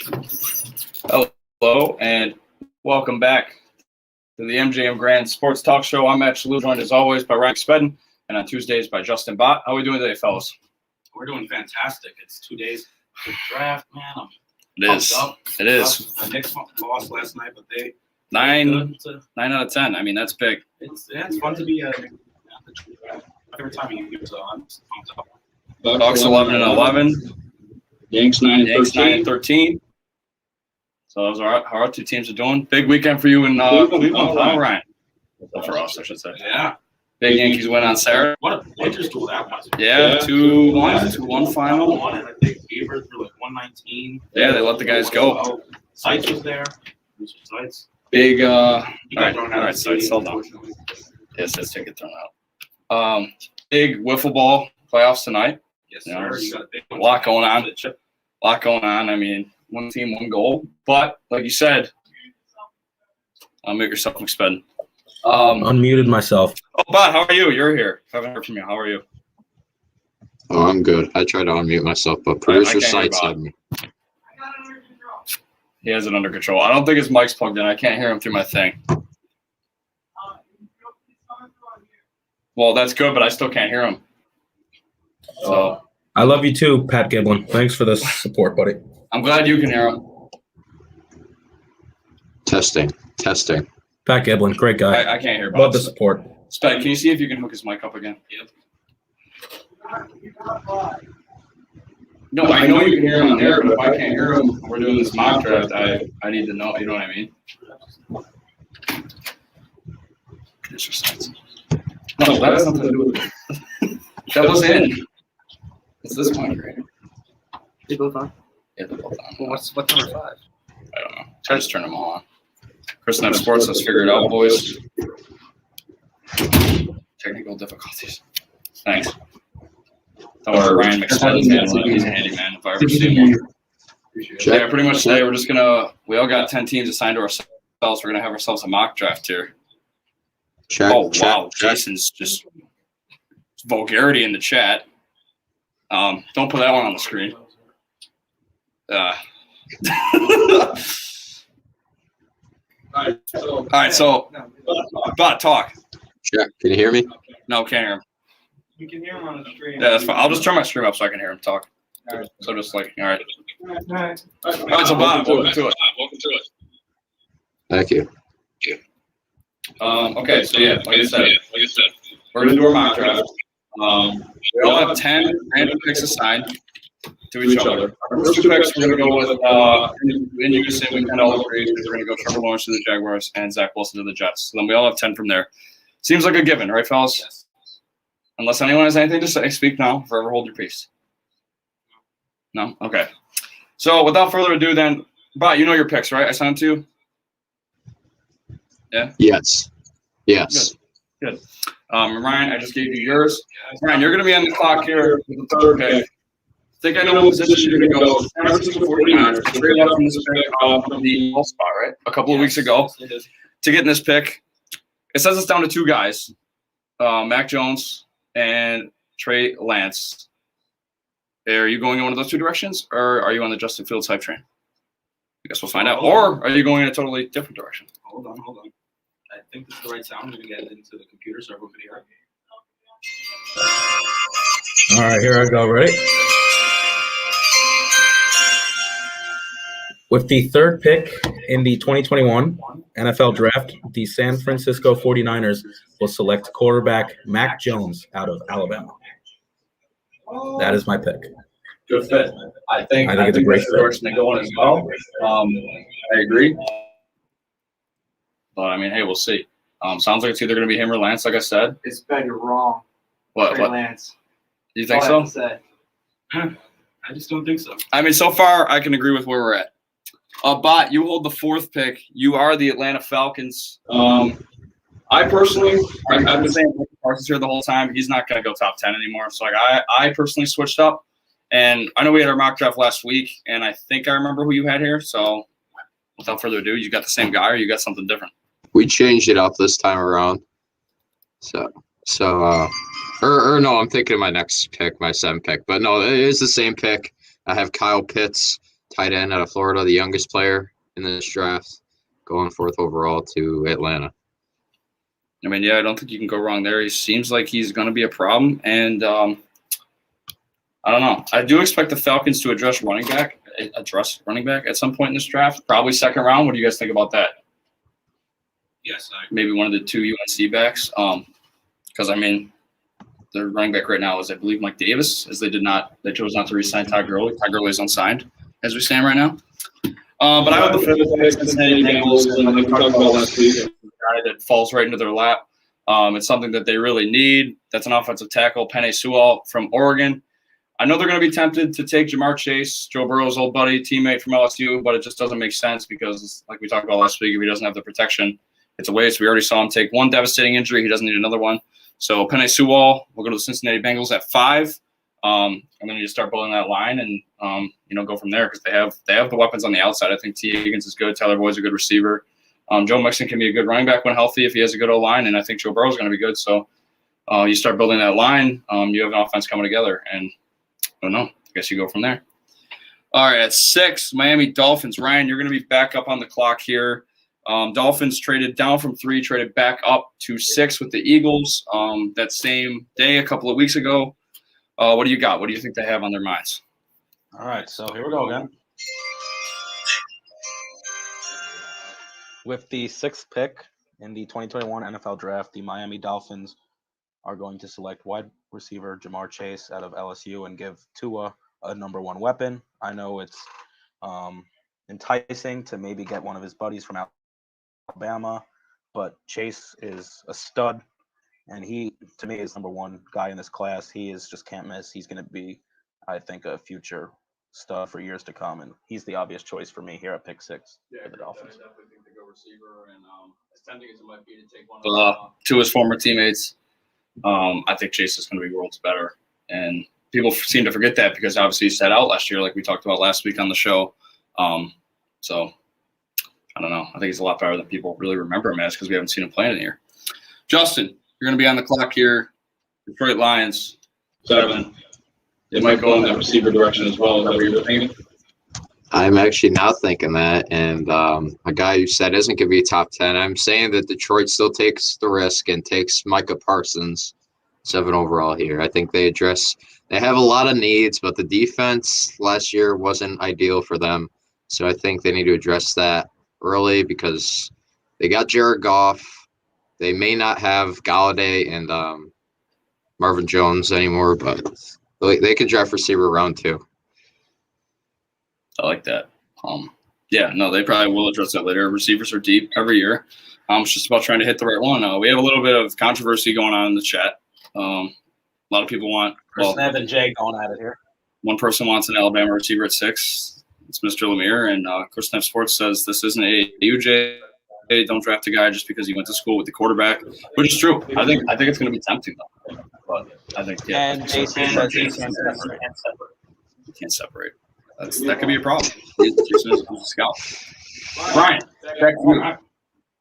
Hello, and welcome back to the MJM Grand Sports Talk Show. I'm Matt Shalloe, joined as always by McSpedon, and on Tuesdays by Justin Bott. How are we doing today, fellas? We're doing fantastic. It's 2 days to draft, man. I'm It is. up. It is. The Knicks lost last night, but they 9 out of 10. I mean, that's big. It's fun to be every time you use I'm pumped up. Bucks 11-11. Yanks 9-13. So those are how our two teams are doing. Big weekend for you in Cleveland. All right. Well, for us, I should say. Yeah. Big Yankees win on Saturday. What a pitcher's duel that was. Yeah, 2-1 final. And I think Favors were like 119. Yeah, they let the guys go. Sites was there. Sites. Big, all All right, so it's sold down. Yes, let's take it thrown out. Big wiffle ball playoffs tonight. Yes, You know, sir. You got a big a lot going on. I mean, one team, one goal. But like you said, make yourself McSpedon. Unmuted myself. Oh, Bot, how are you? You're here. Haven't heard from you. How are you? Oh, I'm good. I tried to unmute myself, but I producer can't hear sites Bob. had me. He has it under control. I don't think his mic's plugged in. I can't hear him through my thing. Well, that's good, but I still can't hear him. So I love you too, Pat Giblin. Thanks for the support, buddy. I'm glad you can hear him. Testing. Pat Giblin, great guy. I can't hear Bob. Love the support. Sped, can you see if you can hook his mic up again? Yep. No, I know you can hear him on there, but if I can't hear him, we're doing this mock draft. I need to know. You know what I mean? No, that has nothing to do with it. That was in. It's this one right here. They both on? Yeah, they're both on. Well, what's number 5? I don't know. I just turn them all on. Princeton Sports, let's figure it out, boys. Technical difficulties. Thanks. Don't worry, Ryan McSpedon's handling it. He's a handyman if I ever see one. Yeah, pretty much today we're just we all got 10 teams assigned to ourselves. We're gonna have ourselves a mock draft here. Wow, Jason's just vulgarity in the chat. Don't put that one on the screen. All right, so Bot, talk. Check. Can you hear me? No, can't hear him. You can hear him on the stream. Yeah, that's fine. I'll just turn my stream up so I can hear him talk. So just like, all right. All right, so Bot, welcome to it. Thank you. Okay, so yeah, like I said, we're gonna do our mock draft. We all have 10 random picks assigned to each other. Our first 2 picks, we're gonna go with in unison. We kind of all agree we're gonna go Trevor Lawrence to the Jaguars and Zach Wilson to the Jets. So then we all have 10 from there. Seems like a given, right, fellas? Yes. Unless anyone has anything to say, speak now. Forever hold your peace. No? Okay. So without further ado, then, Bot, you know your picks, right? I sent them to you. Yeah. Yes. Good. Ryan, I just gave you yours. Ryan, you're going to be on the clock here with the third pick. I think I know what position you're going to go. San Francisco 49ers. Straight up from this pick from the all spot, right? A couple of weeks ago to get in this pick. It says it's down to 2 guys, Mac Jones and Trey Lance. Are you going in one of those 2 directions, or are you on the Justin Fields hype train? I guess we'll find out. Or are you going in a totally different direction? Hold on. I think this is the right sound. I'm going to get it into the computer so everyone can hear it. All right, here I go. Ready? With the third pick in the 2021 NFL Draft, the San Francisco 49ers will select quarterback Mac Jones out of Alabama. That is my pick. Good fit. I think it's a great fit. direction to go in as well. I agree. But I mean, hey, we'll see. Sounds like it's either going to be him or Lance, like I said. It's bad, you're wrong. What? Trey Lance. You think All I so? have to say. I just don't think so. I mean, so far, I can agree with where we're at. Bot, you hold the 4th pick. You are the Atlanta Falcons. I personally, I've been saying Parsons here the whole time. He's not going to go top 10 anymore. So like, I personally switched up. And I know we had our mock draft last week, and I think I remember who you had here. So without further ado, you got the same guy or you got something different? We changed it up this time around. So no, I'm thinking of my next pick, my 7th pick. But no, it is the same pick. I have Kyle Pitts tight end out of Florida, the youngest player in this draft, going 4th overall to Atlanta. I mean, yeah, I don't think you can go wrong there. He seems like he's going to be a problem, and I don't know. I do expect the Falcons to address running back at some point in this draft, probably 2nd round. What do you guys think about that? Yes, Maybe one of the 2 UNC backs. Because I mean, their running back right now is, I believe, Mike Davis, as they chose not to re-sign Todd Gurley. Todd Gurley is unsigned as we stand right now. But I would look for the Cincinnati Bengals, and like we talked about last week, a guy that falls right into their lap. It's something that they really need. That's an offensive tackle, Penei Sewell from Oregon. I know they're going to be tempted to take Jamar Chase, Joe Burrow's old buddy, teammate from LSU, but it just doesn't make sense because, like we talked about last week, if he doesn't have the protection, it's a waste. We already saw him take one devastating injury. He doesn't need another one. So Penei Sewell will go to the Cincinnati Bengals at 5. And then you start building that line and, go from there because they have the weapons on the outside. I think T. Higgins is good. Tyler Boyd's a good receiver. Joe Mixon can be a good running back when healthy if he has a good O-line, and I think Joe Burrow's going to be good. So you start building that line. You have an offense coming together, and I don't know. I guess you go from there. All right, at 6, Miami Dolphins. Ryan, you're going to be back up on the clock here. Dolphins traded down from 3, traded back up to 6 with the Eagles that same day a couple of weeks ago. What do you got? What do you think they have on their minds? All right, so here we go again. With the 6th pick in the 2021 NFL Draft, the Miami Dolphins are going to select wide receiver Jamar Chase out of LSU and give Tua a number 1 weapon. I know it's enticing to maybe get one of his buddies from Alabama, but Chase is a stud, and he, to me, is number 1 guy in this class. He is just can't miss. He's going to be, I think, a future stud for years to come, and he's the obvious choice for me here at pick 6 for the Dolphins. I definitely think they go receiver, and as tempting as it might be to take one of Tua's former teammates, I think Chase is going to be worlds better, and people seem to forget that because obviously he sat out last year, like we talked about last week on the show. So I don't know. I think he's a lot better than people really remember him as because we haven't seen him play in a year. Justin, you're going to be on the clock here. Detroit Lions, 7. They might go in that receiver direction as well. Is that what you're thinking? I'm actually not thinking that. And a guy you said isn't going to be top 10. I'm saying that Detroit still takes the risk and takes Micah Parsons, 7 overall here. I think they have a lot of needs, but the defense last year wasn't ideal for them. So I think they need to address that early because they got Jared Goff. They may not have Galladay and Marvin Jones anymore, but they could draft receiver round 2. I like that. They probably will address that later. Receivers are deep every year. It's just about trying to hit the right one. We have a little bit of controversy going on in the chat. A lot of people want Snap and Jay going at it here. One person wants an Alabama receiver at 6. It's Mr. Lemire, and Chris Neff Sports says this isn't AUJ. Don't draft a guy just because he went to school with the quarterback, which is true. I think it's going to be tempting though. But I think And Jason says he can't separate. You can't separate. That could be a problem. Jason is a scout. Brian, back to you. I'm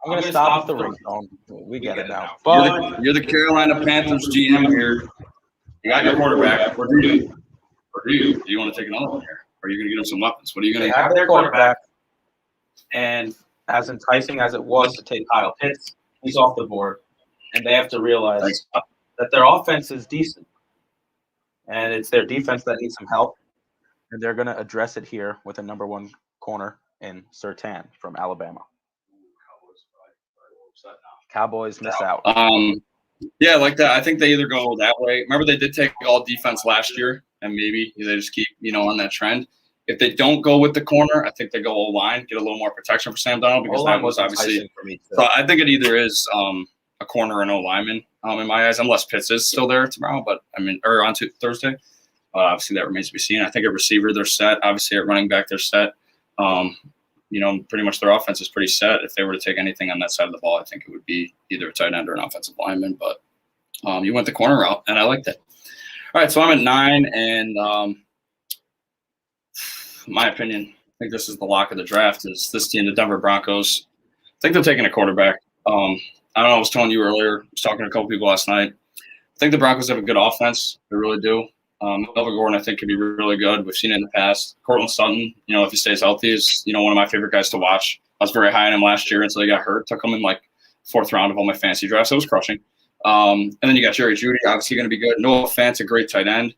going to stop the ring tone. We get it now. But You're the Carolina Panthers GM here. You got your quarterback. Or do you? Do you want to take another one here? Or are you going to get him some weapons? What are you going they to have their quarterback, and as enticing as it was to take Kyle Pitts, he's off the board, and they have to realize that their offense is decent, and it's their defense that needs some help, and they're going to address it here with a number 1 corner in Surtain from Alabama. Cowboys miss out. Yeah, like that. I think they either go that way. Remember, they did take all defense last year, and maybe they just keep, on that trend. If they don't go with the corner, I think they go O-line, get a little more protection for Sam Darnold because that was obviously – for me too. So I think it either is a corner and O-lineman in my eyes, unless Pitts is still there tomorrow, or on Thursday. Obviously, that remains to be seen. I think at receiver, they're set. Obviously, at running back, they're set. Pretty much their offense is pretty set. If they were to take anything on that side of the ball, I think it would be either a tight end or an offensive lineman. But you went the corner route, and I like that. All right, so I'm at 9, and my opinion, I think this is the lock of the draft, is this team, the Denver Broncos. I think they're taking a quarterback. I don't know, I was telling you earlier, I was talking to a couple people last night. I think the Broncos have a good offense. They really do. Melvin Gordon, I think, could be really good. We've seen it in the past. Cortland Sutton, if he stays healthy, is one of my favorite guys to watch. I was very high on him last year until he got hurt. Took him in like fourth round of all my fantasy drafts. So it was crushing. And then you got Jerry Jeudy, obviously going to be good. Noah Fant's a great tight end.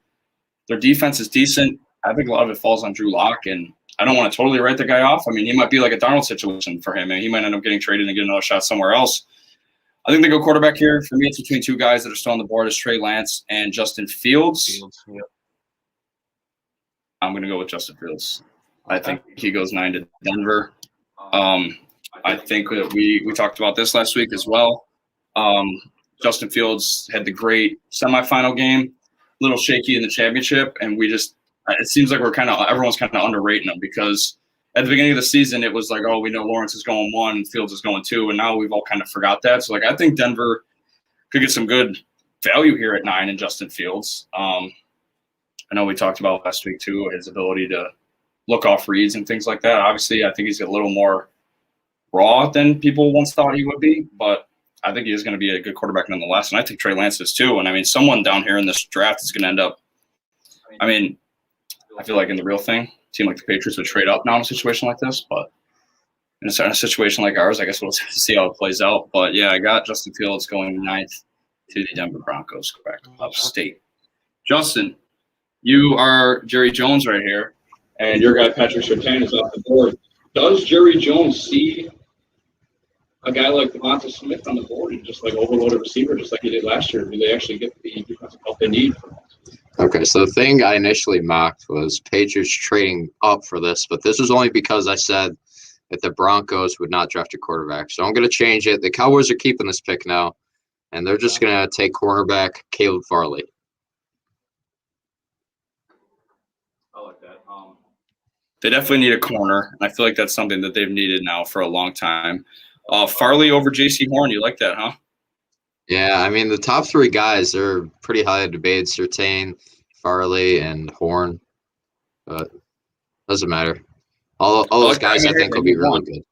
Their defense is decent. I think a lot of it falls on Drew Lock, and I don't want to totally write the guy off. I mean, he might be like a Darnold situation for him, and he might end up getting traded and get another shot somewhere else. I think they go quarterback here. For me, it's between two guys that are still on the board, is Trey Lance and Justin Fields. I'm going to go with Justin Fields. I think he goes 9 to Denver. I think that we talked about this last week as well. Justin Fields had the great semifinal game, a little shaky in the championship, and it seems like everyone's kind of underrating him because at the beginning of the season, it was like, oh, we know Lawrence is going 1 and Fields is going 2, and now we've all kind of forgot that. So, I think Denver could get some good value here at 9 in Justin Fields. I know we talked about last week, too, his ability to look off reads and things like that. Obviously, I think he's a little more raw than people once thought he would be, but I think he is going to be a good quarterback nonetheless, and I think Trey Lance is too. And, I mean, someone down here in this draft is going to end up – I mean, I feel like in the real thing, a team like the Patriots would trade up now in a situation like this, but in a situation like ours, I guess we'll see how it plays out. But, yeah, I got Justin Fields going 9th to the Denver Broncos, correct, upstate. Justin, you are Jerry Jones right here, and your guy Patrick Surtain is off the board. Does Jerry Jones see a guy like Devonta Smith on the board and just overload a receiver just like he did last year? Do they actually get the defensive help they need for that? Okay, so the thing I initially mocked was Patriots trading up for this, but this was only because I said that the Broncos would not draft a quarterback. So I'm going to change it. The Cowboys are keeping this pick now, and they're just going to take cornerback Caleb Farley. I like that. They definitely need a corner, and I feel like that's something that they've needed now for a long time. Farley over J.C. Horn, you like that, huh? Yeah, I mean, the top 3 guys are pretty highly debated, Surtain, Farley, and Horn. But doesn't matter. All those guys, I think, will be really good.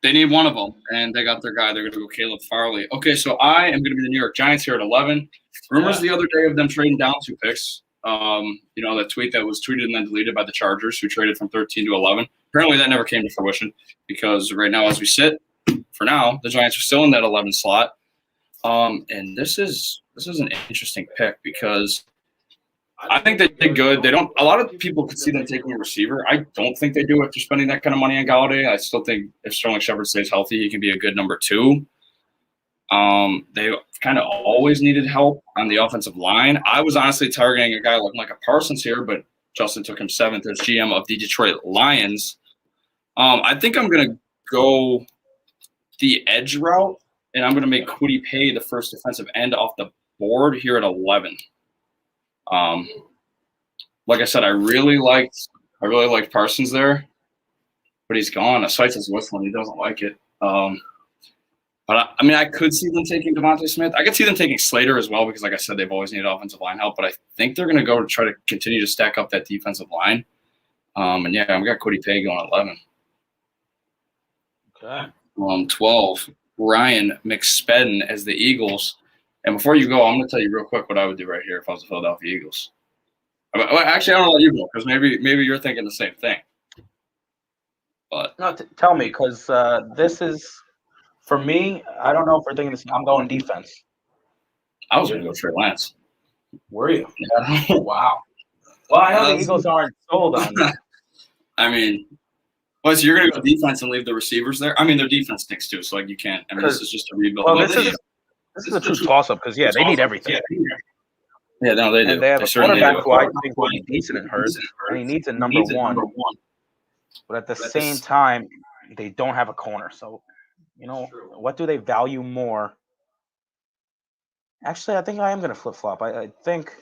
They need one of them, and they got their guy. They're going to go Caleb Farley. Okay, so I am going to be the New York Giants here at 11. Rumors the other day of them trading down 2 picks. That tweet that was tweeted and then deleted by the Chargers, who traded from 13 to 11. Apparently, that never came to fruition because right now, as we sit, for now, the Giants are still in that 11 slot. And this is an interesting pick because I think they did good. A lot of people could see them taking a receiver. I don't think they do after spending that kind of money on Galladay. I still think if Sterling Shepard stays healthy, he can be a good number 2. They kind of always needed help on the offensive line. I was honestly targeting a guy like Micah Parsons here, but Justin took him 7th as GM of the Detroit Lions. I think I'm going to go the edge route, and I'm going to make Kwity Paye the first defensive end off the board here at 11. Like I said, I really liked Parsons there, but he's gone. Asites is whistling. He doesn't like it. But I mean, I could see them taking Devonta Smith. I could see them taking Slater as well because, like I said, they've always needed offensive line help. But I think they're going to go to try to continue to stack up that defensive line. And yeah, I've got Kwity Paye going 11. Okay. 12. Ryan McSpedden as the Eagles. And before you go, I'm going to tell you real quick what I would do right here if I was the Philadelphia Eagles. Actually, I don't let you go because maybe you're thinking the same thing. But No, tell me, because this is, for me, I don't know if we're thinking this. I'm going defense. I was going to go Trey Lance. Were you? Yeah. Wow. Well, I know the Eagles aren't sold on that. I mean, so you're going to go defense and leave the receivers there? I mean, their defense stinks too, so you can't. I mean, this is just a rebuild. Well, this is a true toss-up because, they need everything. Yeah, no, they do. And they have a certainly quarterback do. who I think will be decent in Hurts, and he needs a number one. But at the same time, they don't have a corner. So, what do they value more? Actually, I think I am going to flip-flop. I think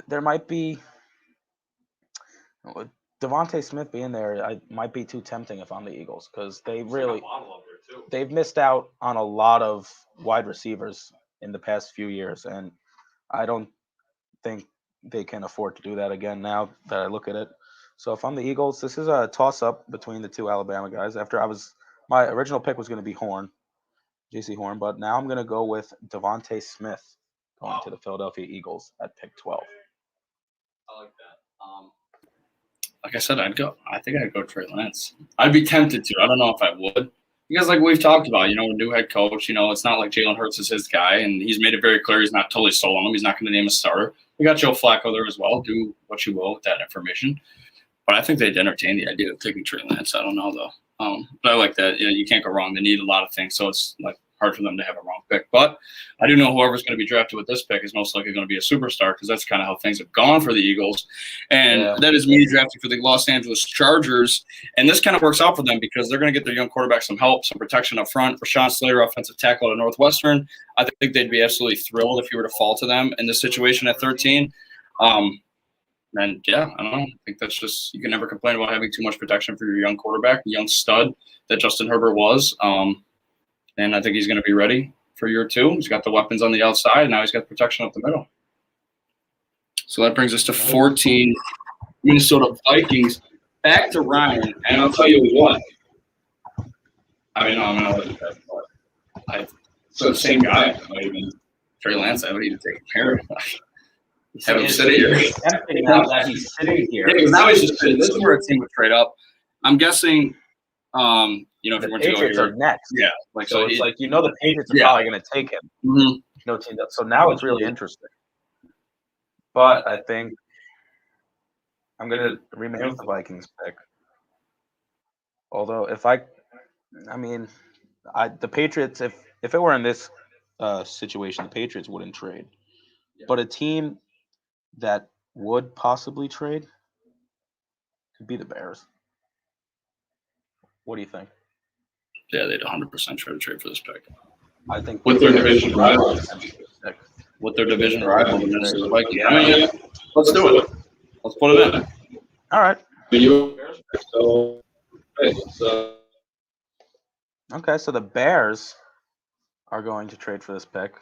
there might be Devontae Smith being there. Might be too tempting if I'm the Eagles because they've missed out on a lot of wide receivers in the past few years, and I don't think they can afford to do that again now that I look at it. So if I'm the Eagles, this is a toss-up between the 2 Alabama guys. My original pick was going to be J.C. Horn, but now I'm going to go with Devontae Smith going to the Philadelphia Eagles at pick 12. like I said, I think I'd go Trey Lance. I'd be tempted to. I don't know if I would. Because like we've talked about, new head coach, it's not like Jalen Hurts is his guy, and he's made it very clear he's not totally sold on him. He's not going to name a starter. We got Joe Flacco there as well. Do what you will with that information. But I think they'd entertain the idea of taking Trey Lance. I don't know, though. But I like that. You can't go wrong. They need a lot of things, so it's like hard for them to have a wrong pick. But I do know whoever's going to be drafted with this pick is most likely going to be a superstar because that's kind of how things have gone for the Eagles. And that is me drafting for the Los Angeles Chargers. And this kind of works out for them because they're going to get their young quarterback some help, some protection up front. Rashawn Slater, offensive tackle at Northwestern. I think they'd be absolutely thrilled if you were to fall to them in this situation at 13. And, yeah, I don't know. I think that's just – you can never complain about having too much protection for your young quarterback, young stud that Justin Herbert was. And I think he's going to be ready for year 2. He's got the weapons on the outside, and now he's got protection up the middle. So that brings us to 14, Minnesota Vikings. Back to Ryan, and I'll tell you what. I mean, no, I'm going to let you guys know. So the same guy. Trey Lance, I would even take care of him. Have him sit here. Now that he's sitting here. Yeah, now he's just sitting. This is where a team would trade up. I'm guessing if you The want to go Patriots here. are next. Yeah. So it's like the Patriots are probably going to take him. Mm-hmm. So now it's really interesting. But I think I'm going to remain with the Vikings pick. Although the Patriots, if it were in this situation, the Patriots wouldn't trade. But a team that would possibly trade could be the Bears. What do you think? Yeah, they'd 100% try to trade for this pick. I think With their division rival. With their division rival, the Minnesota Vikings. Yeah. Let's do it. Let's put it in. All right. Okay, so the Bears are going to trade for this pick.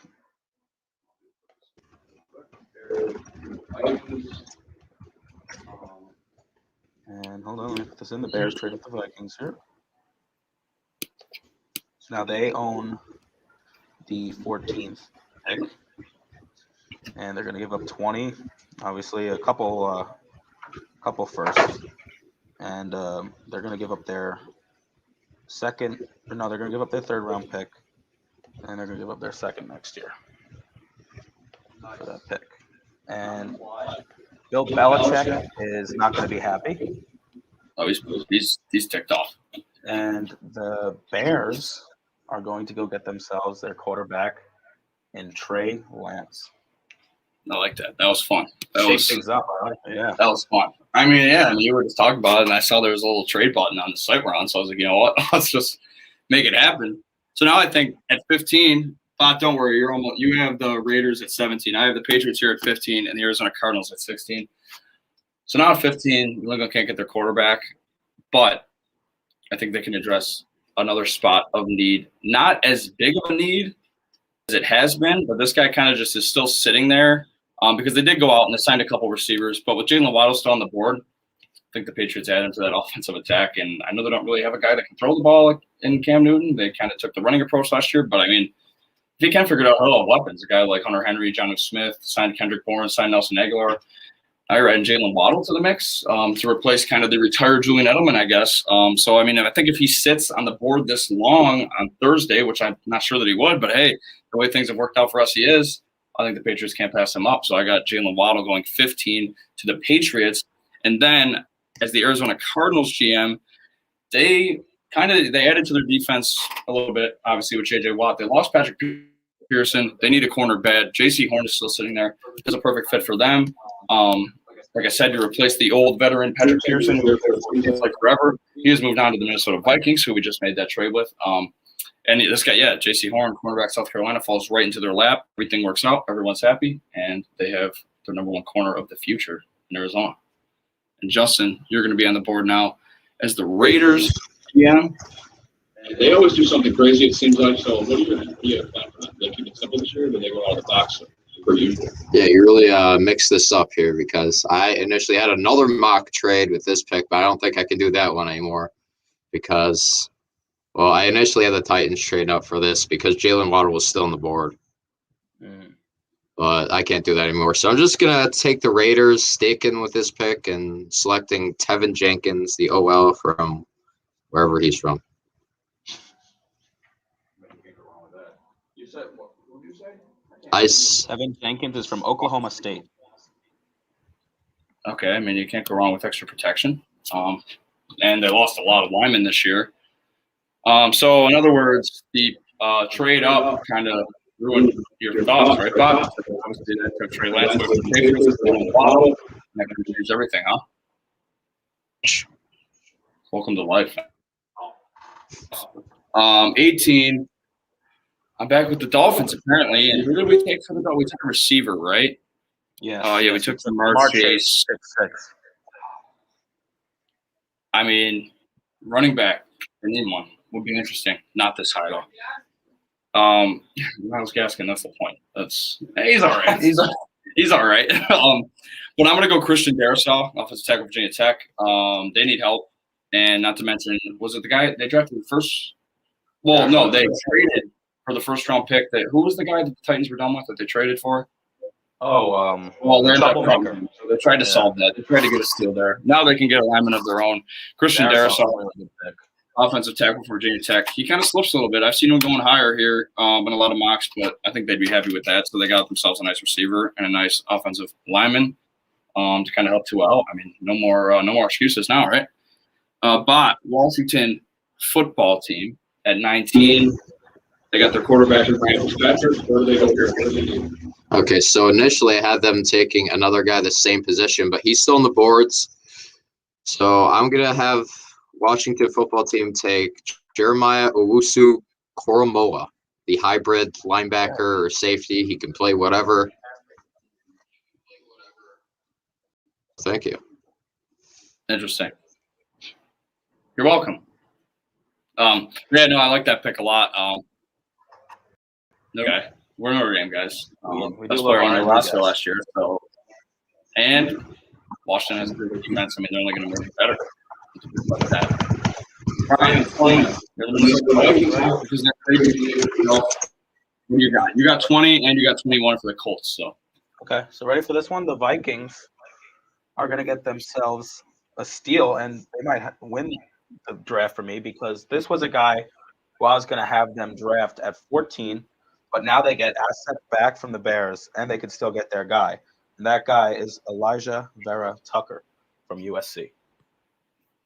And hold on, let me put this in. The Bears trade with the Vikings here. So now they own the 14th pick. And they're going to give up 20. Obviously, a couple firsts. And they're going to give up their they're going to give up their 3rd round pick. And they're going to give up their 2nd next year for that pick. And Bill Belichick is not going to be happy. Oh, he's ticked off. And the Bears are going to go get themselves their quarterback in Trey Lance. I like that. That was fun. Shake things up. I like it. Yeah. That was fun. I mean, yeah, and you were just talking about it, and I saw there was a little trade button on the site we're on, so I was like, you know what? Let's just make it happen. So now I think at 15, Bott, don't worry, you have the Raiders at 17. I have the Patriots here at 15, and the Arizona Cardinals at 16. So now at 15, New England can't get their quarterback, but I think they can address another spot of need. Not as big of a need as it has been, but this guy kind of just is still sitting there because they did go out and they signed a couple receivers. But with Jalen Waddle still on the board, I think the Patriots add into that offensive attack. And I know they don't really have a guy that can throw the ball in Cam Newton. They kind of took the running approach last year. But, I mean, if he can figure out weapons, a guy like Hunter Henry, Jonnu Smith, signed Kendrick Bourne, signed Nelson Aguilar, I add Jalen Waddle to the mix to replace kind of the retired Julian Edelman, I guess. So, I mean, I think if he sits on the board this long on Thursday, which I'm not sure that he would, but, hey, the way things have worked out for us, he is. I think the Patriots can't pass him up. So I got Jalen Waddle going 15 to the Patriots. And then as the Arizona Cardinals GM, they added to their defense a little bit, obviously, with J.J. Watt. They lost Patrick Pearson. They need a corner bad. J.C. Horn is still sitting there. It's a perfect fit for them. Like I said, to replace the old veteran Patrick Pearson, who was like forever. He has moved on to the Minnesota Vikings, who we just made that trade with. And this guy, J.C. Horn, cornerback South Carolina, falls right into their lap. Everything works out. Everyone's happy. And they have their number one corner of the future in Arizona. And Justin, you're going to be on the board now as the Raiders GM. They always do something crazy, it seems like. So what do you have plan for that? They keep it simple this year, or do they go out of the box per usual? Yeah, you really mix this up here because I initially had another mock trade with this pick, but I don't think I can do that one anymore because, well, I initially had the Titans trade up for this because Jalen Waddle was still on the board. but I can't do that anymore. So I'm just gonna take the Raiders, sticking with this pick and selecting Tevin Jenkins, the OL from wherever he's from. You said what? What did you say? Evan Jenkins is from Oklahoma State. Okay, I mean you can't go wrong with extra protection. And they lost a lot of linemen this year. So in other words, the trade up kind of ruined your thoughts, right, Bob? Obviously, that took Trey Lance away from the Patriots, on the bottom, and that could change everything, huh? Welcome to life. 18. I'm back with the Dolphins apparently, and who did we take for the Dolphins? We took a receiver, right? Yeah. Yeah, we took the March Chase. 6'6". I mean, running back, I need one. Would be interesting. Not this high though. Miles Gaskin, that's the point. He's all right. He's all right. But I'm gonna go Christian Darrisaw, offensive tackle, Virginia Tech. They need help, and not to mention, was it the guy they drafted the first? Well, no, they traded for the first round pick. Who was the guy that the Titans were done with that they traded for? Well, they're troublemaker. So they tried to solve that. They tried to get a steal there. Now they can get a lineman of their own. Christian Darrisaw, offensive tackle for Virginia Tech. He kind of slips a little bit. I've seen him going higher here in a lot of mocks, but I think they'd be happy with that. So they got themselves a nice receiver and a nice offensive lineman to kind of help Tua out. I mean, no more excuses now, right? Bott, Washington football team at 19. They got their quarterback in Matt Shalloe. Where do they go here? Okay, so initially I had them taking another guy the same position, but he's still on the boards. So I'm going to have Washington football team take Jeremiah Owusu-Koramoah, the hybrid linebacker or safety. He can play whatever. Thank you. Interesting. You're welcome. Yeah, no, I like that pick a lot. Okay, we're Notre Dame guys. We Best do player love on their our roster guys. last year. So, and Washington has a good defense. I mean, they're only going to make it better. Like that. Brian, because they're crazy. What do you got? You got 20 and you got 21 for the Colts. So, Okay, so ready for this one? The Vikings are going to get themselves a steal, and they might win the draft for me because this was a guy who I was going to have them draft at 14, but now they get assets back from the Bears, and they could still get their guy. And that guy is Elijah Vera Tucker from USC.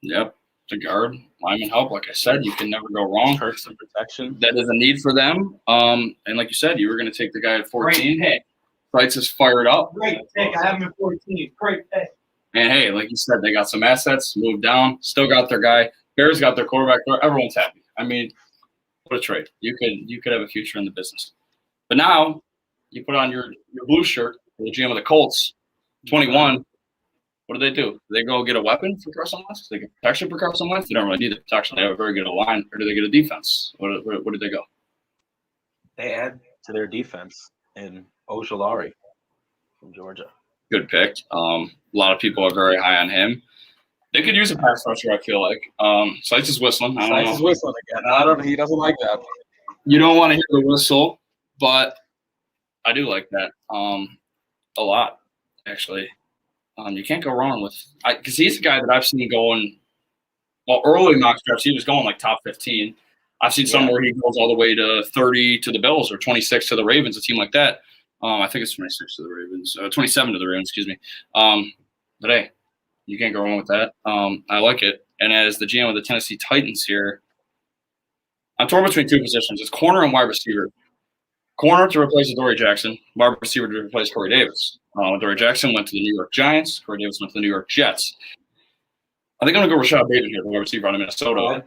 yep, the guard, lineman help. Like I said, you can never go wrong. Perks and protection. That is a need for them. And like you said, you were going to take the guy at 14. Hey, Price is fired up. Great pick. I have him at 14. Great pick. And hey, like you said, they got some assets, moved down, still got their guy. Bears got their quarterback. Everyone's happy. I mean, what a trade. You could have a future in the business. But now you put on your blue shirt for the GM of the Colts, 21. What do? Do they go get a weapon for Carson Wentz? Do they get protection for Carson Wentz? They don't really need the protection. They have a very good line. Or do they get a defense? Where did they go? They add to their defense in Ojulari from Georgia. Good pick. A lot of people are very high on him. They could use a pass rusher, I feel like. Sites is whistling. I don't know. whistling again. I don't. He doesn't like that. You don't want to hear the whistle, but I do like that a lot, actually. You can't go wrong with – because he's the guy that I've seen going – well, early mock drafts, he was going like top 15. I've seen some where he goes all the way to 30 to the Bills or 26 to the Ravens, a team like that. I think it's 26 to the Ravens, 27 to the Ravens, excuse me. But hey, you can't go wrong with that. I like it. And as the GM of the Tennessee Titans here, I'm torn between two positions. It's corner and wide receiver. Corner to replace Adoree Jackson, wide receiver to replace Corey Davis. Adoree Jackson went to the New York Giants. Corey Davis went to the New York Jets. I think I'm going to go Rashad Bateman here, the wide receiver out of Minnesota.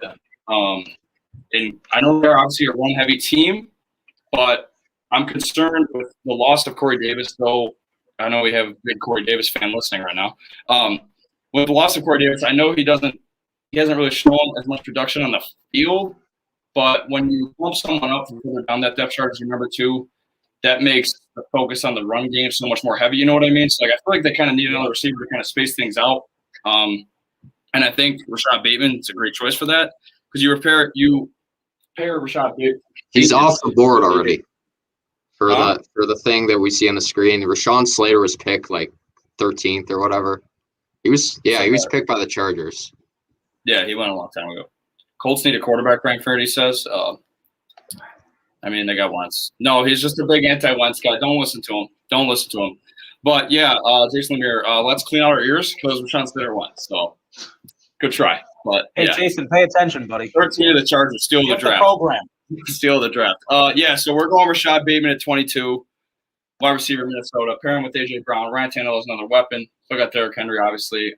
And I know they're obviously a run-heavy team, but I'm concerned with the loss of Corey Davis, though I know we have a big Corey Davis fan listening right now. With the loss of Corey Davis, I know he hasn't really shown as much production on the field, but when you bump someone up from further down that depth chart as your number two, that makes the focus on the run game so much more heavy. You know what I mean? So I feel like they kind of need another receiver to kind of space things out. And I think Rashad Bateman is a great choice for that because you pair Rashad Bateman. He's off the board already. for the thing that we see on the screen. Rashawn Slater was picked like 13th or whatever. He was picked by the Chargers. Yeah, he went a long time ago. Colts need a quarterback, Frankfurt, he says. I mean, they got Wentz. No, he's just a big anti-Wentz guy. Don't listen to him. But, yeah, Jason Lemire, let's clean out our ears because Rashawn Slater won. So, good try. But, Hey, yeah. Jason, pay attention, buddy. 13 of the Chargers, steal the Get the draft. program. Steal the draft. Yeah, so we're going Rashad Bateman at 22. Wide receiver, Minnesota. Pairing with A.J. Brown. Ryan Tannehill is another weapon. Still got Derrick Henry, obviously.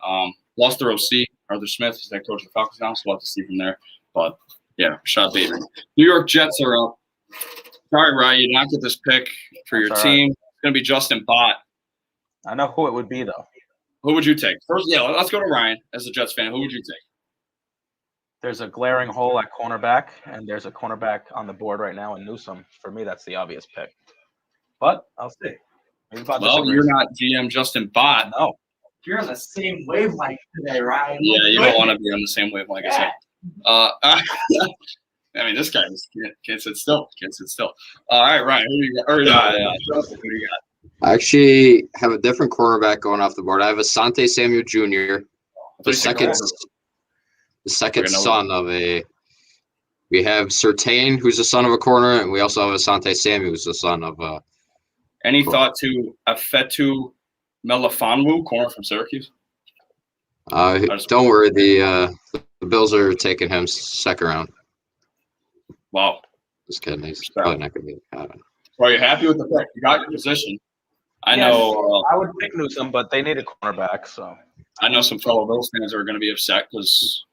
Lost their OC, Arthur Smith. He's head coach of the Falcons now, so we'll have to see from there. But, yeah, Rashad Bateman. New York Jets are up. Sorry, Ryan, you did not get this pick for your That's all team. It's going to be Justin Bott. I know who it would be, though. Who would you take? First, yeah, let's go to Ryan as a Jets fan. Who would you take? There's a glaring hole at cornerback, and there's a cornerback on the board right now in Newsome. For me, that's the obvious pick. But I'll see. Maybe Bott Well, disagrees. you're not GM Justin Bott. No. You're on the same wavelength today, Ryan. Yeah, you don't want to be on the same wave, like I said. I mean, this guy just can't sit still. All right, Ryan, who do you got? Or, Justin, who do you got? I actually have a different cornerback going off the board. I have Asante Samuel Jr., the second son of a. We have Surtain, who's the son of a corner, and we also have Asante Samuel, who's the son of a. Any thought to Afetu Melifonwu, corner from Syracuse? Don't worry, the Bills are taking him second round. Wow. Just kidding. He's probably not going to be. I don't know. Well, you're happy with the pick. You got your position. I know. I would pick Newsome, but they need a cornerback, so. I know some fellow Bills fans are going to be upset because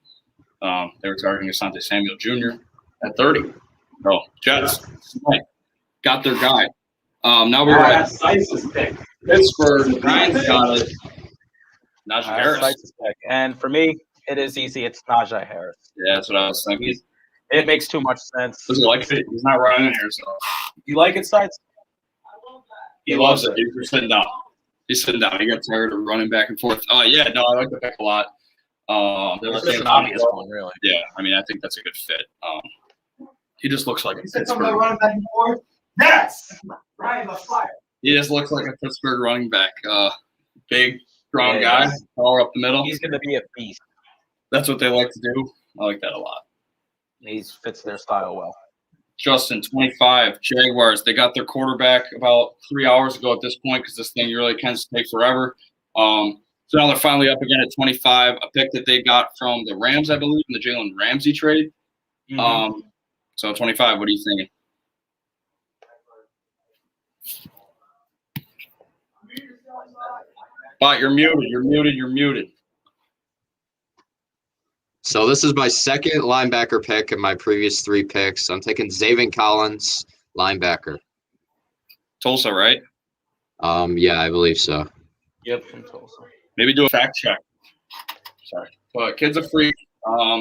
they were targeting Asante Samuel Jr. at 30. So, Jets got their guy. Now we're at Pittsburgh. Ryan's got it. Najee Harris. And for me, it is easy. It's Najee Harris. Yeah, that's what I was thinking. It makes too much sense. Does he like it? He's not running in here, so. You like it, Sides? He loves it. He's sitting down. He got tired of running back and forth. Yeah, no, I like the pick a lot. It's an obvious one, really. Yeah, I mean, I think that's a good fit. He just looks like a You said something Pittsburgh. about running back and forth? Yes! Ryan's on fire. He just looks like a Pittsburgh running back. Big, strong guy, power up the middle. He's going to be a beast. That's what they like to do. I like that a lot. He fits their style well. Justin, 25, Jaguars. They got their quarterback about 3 hours ago at this point because this thing really can take forever. So now they're finally up again at 25, a pick that they got from the Rams, I believe, in the Jalen Ramsey trade. Mm-hmm. So 25, what are you thinking? Bot, you're muted. So this is my second linebacker pick in my previous three picks. I'm taking Zaven Collins, linebacker. Tulsa, right? Yeah, I believe so. Yep, from Tulsa. Maybe do a fact check. Sorry. But kid's a freak.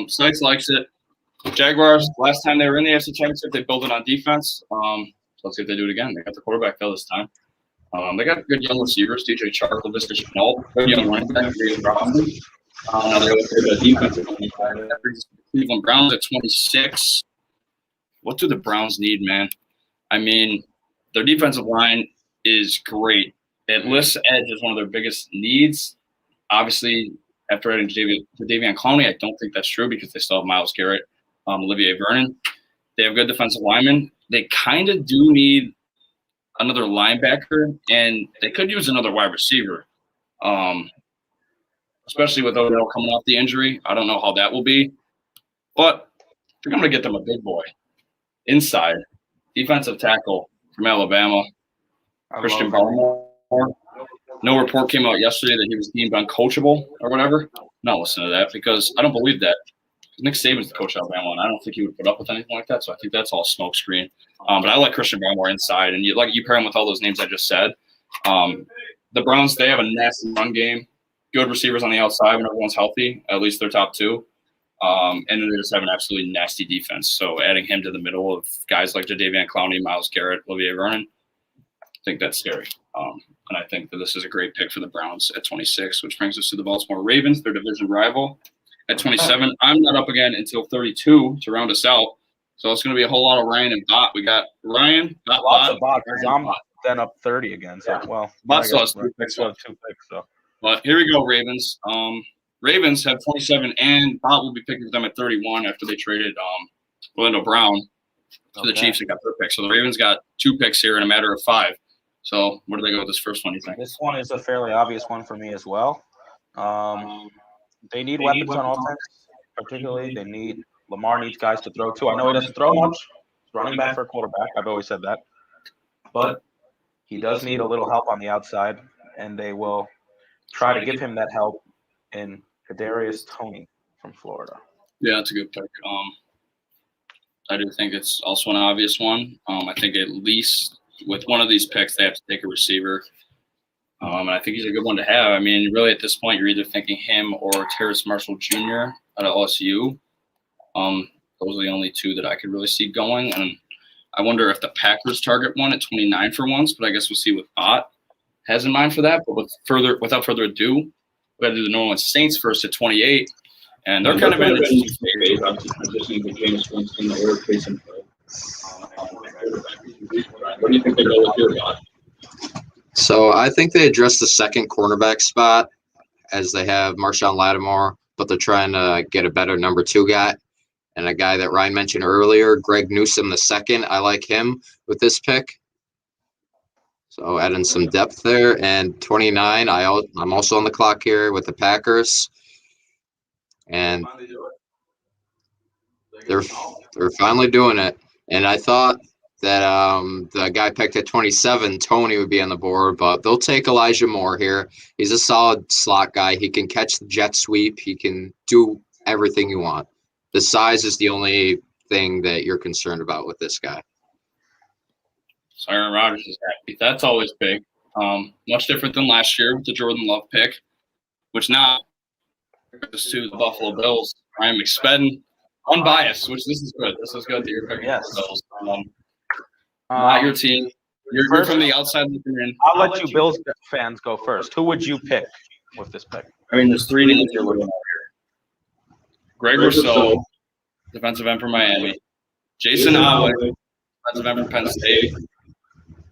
Sykes likes it. Jaguars, last time they were in the AFC Championship, they built it on defense. So let's see if they do it again. They got the quarterback though this time. They got good young receivers, DJ Chark, Laviska Shenault, good young running back, David Robinson. Now they're looking at the defense at 25. That brings us to Cleveland Browns at 26. What do the Browns need, man? I mean, their defensive line is great. It lists edge as one of their biggest needs. Obviously, after adding Jadeveon Clowney, I don't think that's true because they still have Myles Garrett, Olivier Vernon. They have good defensive linemen. They kind of do need another linebacker, and they could use another wide receiver, especially with Odell coming off the injury. I don't know how that will be, but they're going to get them a big boy. Inside, defensive tackle from Alabama, Christian Barmore. No report came out yesterday that he was deemed uncoachable or whatever. I'm not listening to that because I don't believe that. Nick Saban's the coach of Alabama, and I don't think he would put up with anything like that. So I think that's all smoke screen. But I like Christian Barmore inside, and you pair him with all those names I just said. The Browns, they have a nasty run game, good receivers on the outside when everyone's healthy. At least they're top two, and then they just have an absolutely nasty defense. So adding him to the middle of guys like Jadeveon Clowney, Myles Garrett, Olivier Vernon, I think that's scary. And I think that this is a great pick for the Browns at 26, which brings us to the Baltimore Ravens, their division rival. At 27, I'm not up again until 32 to round us out. So it's going to be a whole lot of Ryan and Bott. We got Ryan, Bott, Lots Bott, of Bott because Ryan, I'm Bott. then up 30 again. So, well, Bott I still guess has 2 picks. still have 2 picks. So, But here we go, Ravens. Ravens have 27, and Bott will be picking them at 31 after they traded Orlando Brown to the Okay. Chiefs and got their pick. So the Ravens got 2 picks here in a matter of 5. So where do they go with this first one, you think? this one is a fairly obvious one for me as well. They need weapons on offense, particularly. Lamar needs guys to throw to. I know he doesn't throw much. He's running back for a quarterback. I've always said that. But he does need a little help on the outside, and they will try to give him that help in Kadarius Toney from Florida. Yeah, that's a good pick. I do think it's also an obvious one. I think at least with one of these picks, they have to take a receiver. And I think he's a good one to have. I mean, really at this point, you're either thinking him or Terrace Marshall Jr. out of LSU. Those are the only 2 that I could really see going. And I wonder if the Packers target one at 29 for once, but I guess we'll see what Bott has in mind for that. But without further ado, we got to do the New Orleans Saints first at 28. And they're kind of in an interesting stage. Transitioning to James Winston or Taysom Hill. What do you think they go with here, Bott? So I think they addressed the second cornerback spot as they have Marshawn Lattimore, but they're trying to get a better number 2 guy. And a guy that Ryan mentioned earlier, Greg Newsome II. I like him with this pick. So adding some depth there. And 29, I'm also on the clock here with the Packers. And they're finally doing it. And I thought that the guy picked at 27, Toney, would be on the board, but they'll take Elijah Moore here. He's a solid slot guy. He can catch the jet sweep. He can do everything you want. The size is the only thing that you're concerned about with this guy. So Aaron Rodgers is happy. That's always big. Much different than last year with the Jordan Love pick, which now goes to the Buffalo Bills. Ryan McSpedon, unbiased, which this is good. This is good that you're picking the Bills. Not your team. You're from the outside looking in. I'll let you Bills fans go first. Who would you pick with this pick? I mean, there's 3 names you're looking at here. Greg Rousseau, defensive end from Miami. Jason Howe, defensive end from Penn State.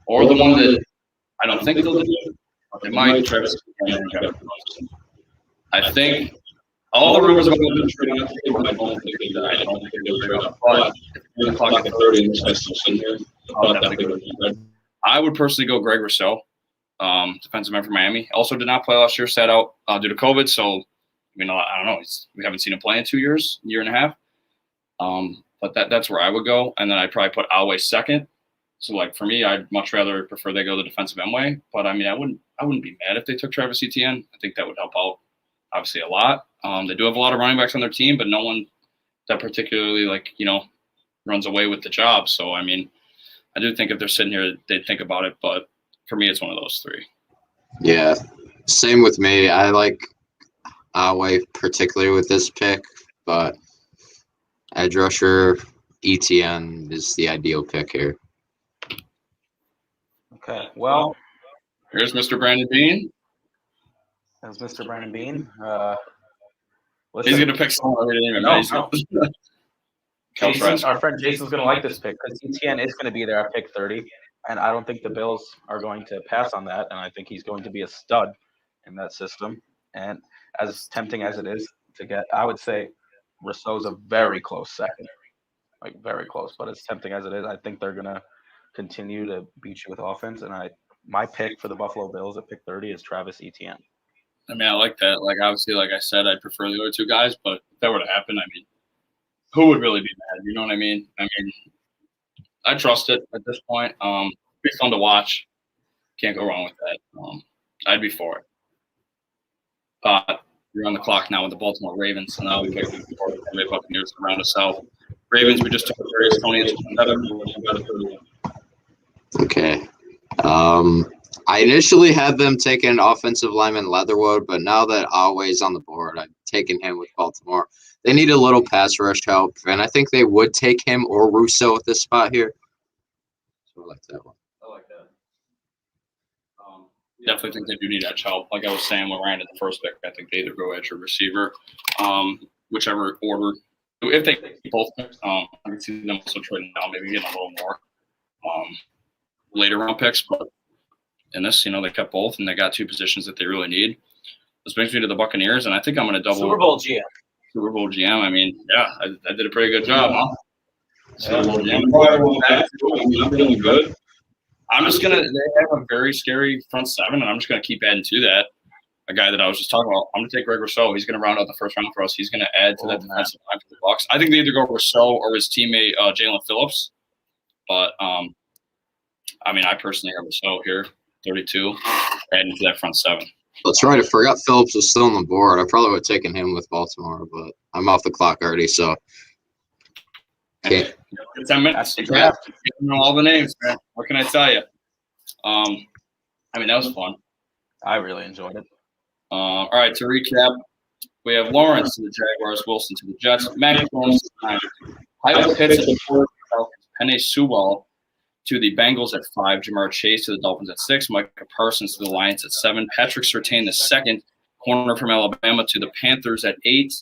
Or the one that I don't think they'll do. They might. Travis. I think all the rumors about them trading up, I don't think they died. I don't think they'll trade up. But if you're going to clock at 30 and this guy's still sitting here, I'll definitely go with you. I would personally go Greg Rousseau, defensive end from Miami. Also did not play last year, sat out due to COVID. So, I mean, I don't know. We haven't seen him play in 2 years, year and a half. But that's where I would go. And then I'd probably put Alway second. So, like, for me, I'd much rather prefer they go the defensive end way. But, I mean, I wouldn't be mad if they took Travis Etienne. I think that would help out, obviously, a lot. They do have a lot of running backs on their team, but no one that particularly, runs away with the job. So, I mean, I do think if they're sitting here, they'd think about it. But for me, it's one of those 3. Yeah, same with me. I like Alway particularly with this pick, but edge rusher Etienne is the ideal pick here. Okay, well, Here's Mr. Brandon Bean. that's Mr. Brandon Bean. He's going to pick someone we didn't even know. No. Jason, our friend Jason's going to like this pick because Etienne is going to be there at pick 30, and I don't think the Bills are going to pass on that, and I think he's going to be a stud in that system. And as tempting as it is to get, I would say Rousseau's a very close second, like very close. But as tempting as it is, I think they're going to continue to beat you with offense. And my pick for the Buffalo Bills at pick 30 is Travis Etienne. I mean, I like that. Like, obviously, like I said, I'd prefer the other 2 guys, but if that were to happen, I mean, who would really be mad? You know what I mean? I mean, I trust it at this point. Be fun to watch. Can't go wrong with that. I'd be for it. But you're on the clock now with the Baltimore Ravens, so now we pick the Tampa Bay Buccaneers to round us out. Ravens, we just took Darius Toney at 7. Okay. I initially had them taking offensive lineman Leatherwood, but now that Alway's on the board, I've taken him with Baltimore. They need a little pass rush help, and I think they would take him or Russo at this spot here. So I like that one. I like that. Definitely think they do need edge help. Like I was saying when Ryan at the first pick, I think they either go edge or receiver, whichever order if they keep both picks, I can see them also trading down, maybe getting a little more later round picks. But in this, they kept both, and they got two positions that they really need. This brings me to the Buccaneers, and I think I'm going to double Super Bowl GM. Super Bowl GM. I mean, yeah, I did a pretty good job, huh? Super Bowl GM. I'm feeling good. I'm just going to – they have a very scary front seven, and I'm just going to keep adding to that. A guy that I was just talking about, I'm going to take Greg Rousseau. He's going to round out the first round for us. He's going to add to that defensive line for the Bucs. I think they either go Rousseau or his teammate Jalen Phillips. But, I mean, I personally have Rousseau here, 32, adding to that front seven. That's right. I forgot Phillips was still on the board. I probably would have taken him with Baltimore, but I'm off the clock already, so can't. 10 minutes. You know all the names, man. What can I tell you? I mean, that was fun. I really enjoyed it. All right, to recap, we have Lawrence to the Jaguars, Wilson to the Jets, Mac Jones to the Niners, Kyle Pitts at the Falcons, Penei Sewell to the Bengals at 5, Jamar Chase to the Dolphins at 6, Micah Parsons to the Lions at 7, Patrick Surtain the second, corner from Alabama to the Panthers at 8,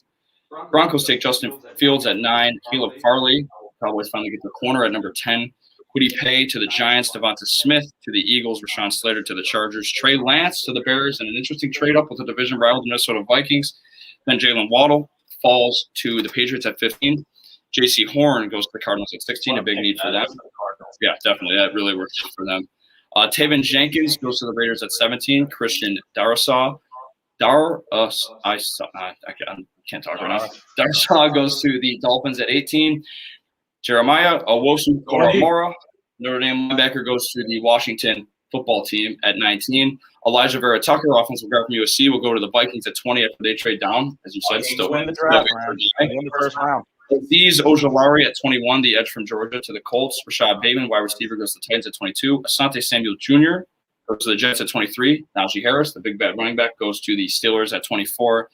Broncos take Justin Fields at 9, Caleb Farley, Cowboys finally get the corner at number 10, Kwity Paye to the Giants, Devonta Smith to the Eagles, Rashawn Slater to the Chargers, Trey Lance to the Bears, and an interesting trade-up with the division rival, the Minnesota Vikings. Then Jalen Waddle falls to the Patriots at 15. J.C. Horn goes to the Cardinals at 16, a big need for them. Yeah, definitely. That really works for them. Taven Jenkins goes to the Raiders at 17. Christian Darrisaw. I can't talk right now. Darrisaw goes to the Dolphins at 18. Jeremiah Owusu-Koramoah, Notre Dame linebacker, goes to the Washington football team at 19. Elijah Vera Tucker, offensive guard from USC, will go to the Vikings at 20 after they trade down, as you said. Still win the draft, win the first round. Azeez Ojulari at 21, the edge from Georgia to the Colts. Rashad Bateman, wide receiver, goes to the Titans at 22. Asante Samuel Jr. goes to the Jets at 23. Najee Harris, the big bad running back, goes to the Steelers at 24.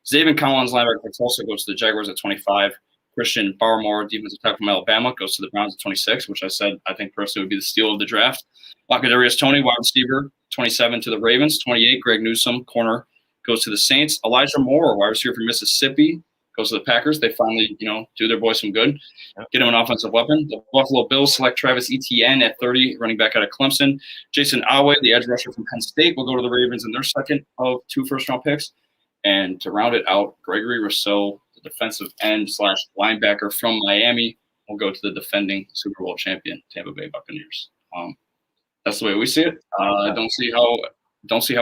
Zaven Collins, linebacker for Tulsa, goes to the Jaguars at 25. Christian Barmore, defensive tackle from Alabama, goes to the Browns at 26, which I said I think personally would be the steal of the draft. Lacadarius Toney, wide receiver, 27 to the Ravens. 28, Greg Newsome, corner, goes to the Saints. Elijah Moore, wide receiver from Mississippi, goes to the Packers. They finally, do their boy some good. Get him an offensive weapon. The Buffalo Bills select Travis Etienne at 30, running back out of Clemson. Jason Awe, the edge rusher from Penn State, will go to the Ravens in their second of 2 first-round picks. And to round it out, Gregory Rousseau, the defensive end / linebacker from Miami, will go to the defending Super Bowl champion Tampa Bay Buccaneers. That's the way we see it. I don't see how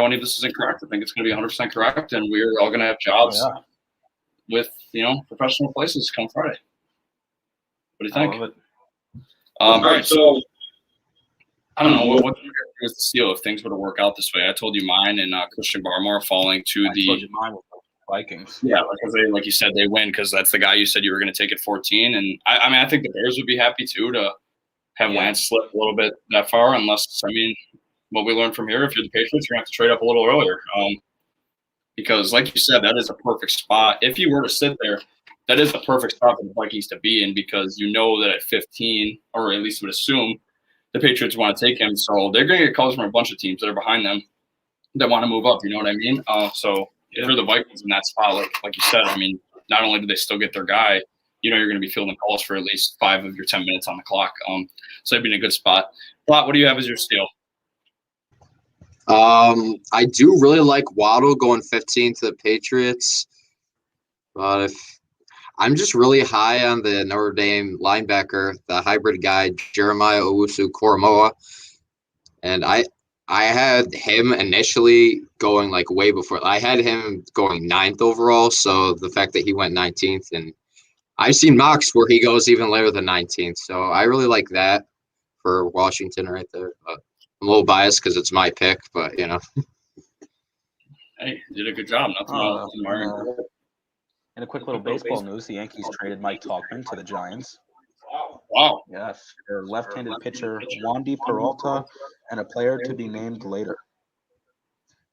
any of this is incorrect. I think it's going to be 100% correct, and we're all going to have jobs with professional places come Friday. What do you think? All right, so I don't know what is the steal if things were to work out this way. I told you mine and Christian Barmore falling to I told you mine with the Vikings. Yeah, like you said, they win because that's the guy you said you were going to take at 14. And I mean, I think the Bears would be happy too to have Lance slip a little bit that far, unless, what we learned from here, if you're the Patriots, you're going to have to trade up a little earlier. Because, like you said, that is a perfect spot. If you were to sit there, that is the perfect spot for the Vikings to be in because you know that at 15, or at least would assume, the Patriots want to take him. So they're going to get calls from a bunch of teams that are behind them that want to move up. You know what I mean? So if you're the Vikings in that spot, like you said, not only do they still get their guy, you're going to be fielding calls for at least 5 of your 10 minutes on the clock. So they'd be in a good spot. Plot, what do you have as your steal? I do really like Waddle going 15 to the Patriots, but I'm just really high on the Notre Dame linebacker, the hybrid guy, Jeremiah Owusu-Koramoah, and I had him initially going way before. I had him going 9th overall, so the fact that he went 19th, and I've seen mocks where he goes even later than 19th, so I really like that for Washington right there. I'm a little biased because it's my pick, but Hey, you did a good job. In a quick little baseball news, the Yankees traded Mike Tauchman to the Giants. Wow. Yes, their left-handed pitcher Wandy Peralta and a player to be named later.